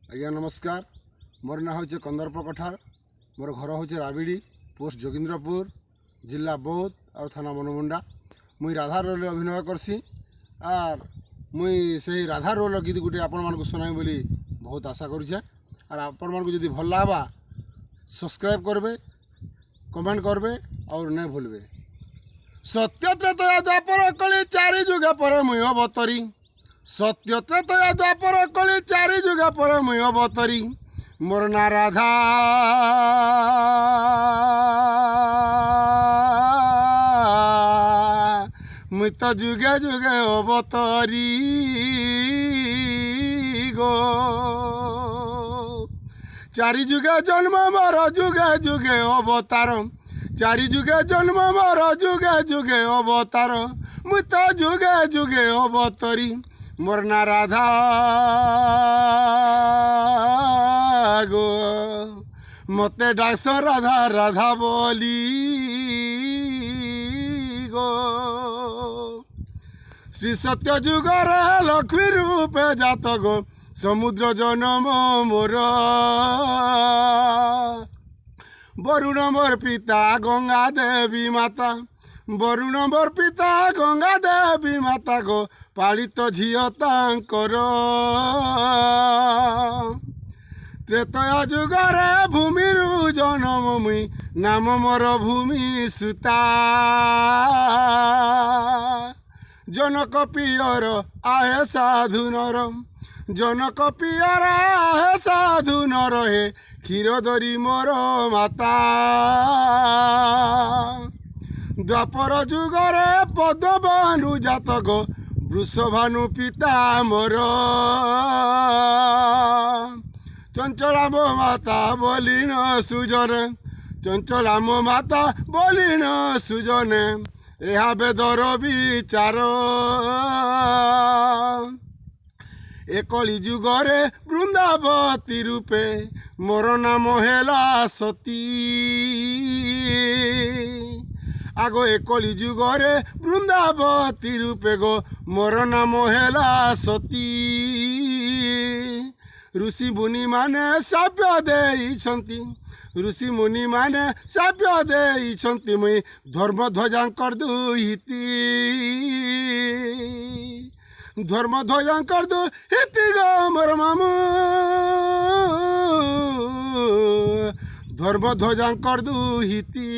आज्ञा नमस्कार। मोर ना हूँ कंदरप कठार। मोर घर हूँ राविड़ी, पोस्ट जोगिंद्रपुर, जिला बौद्ध और थाना मनमुंडा। मुई राधा रोल अभिनय करसी आर मुई से राधा रोल गीत गुटे आपण मानक सुनाई बोली बहुत आशा करुछे। और आपण मानक जदि भल लगा सब्सक्राइब करबे, कमेंट करबे और नहीं भूलबे। सत्य त्रेतया द्वापर कली चारि जुग पर मुई अवतरी। सत्य त्रेतया द्वापर कली चारि जुग पर मुई अवतरी। मोर ना राधा मुई तो जुगे जुगे अवतरी गो। चारि जुगे जन्म मोर जुगे जुगे अवतार। चारि जुगे जन्म मोर जुगे जुगे अवतार। मुई तो जुगे जुगे अवतरी। मोर ना राधा गो मते डाक्स राधा राधा बोली गो। श्री सत्य जुगर लक्ष्मी रूपे जात गो समुद्र जन्म मोर। वरुण मोर पिता गंगा देवी माता। वरुण मोर पिता गंगा देवी माता गो पालित झियो तांकर। त्रेतया जुगरे भूमिरु जन्म मुई नाम मोर भूमि सुता। जनक पियर आहे साधु नर। जनक पियर आहे साधु नर हे क्षीरधरी मोर माता। द्वापर जुगरे पद्मभानु जातक वृषभानु पिता मोर। चंचला मो माता बोलिन सुजन। चंचला मो माता बोलिन सुजन ଏହା ବେଦର ବିଚାର। ଏ କଳି ଯୁଗରେ ବୃନ୍ଦାବତୀ ରୂପେ ମୋର ନାମ ହେଲା ସତୀ। ଆଗ ଏ କଳି ଯୁଗରେ ବୃନ୍ଦାବତୀ ରୂପେ ଗୋ ମୋର ନାମ ହେଲା ସତୀ। ऋषि मुनि माने साप्य देइछन्ति। ऋषि मुनि माने साप्य देइछन्ति मुई धर्म ध्वजांकर दुहिती। धर्म ध्वजांकर दुहिती गो मोर मामू। धर्म ध्वजांकर दुहिती।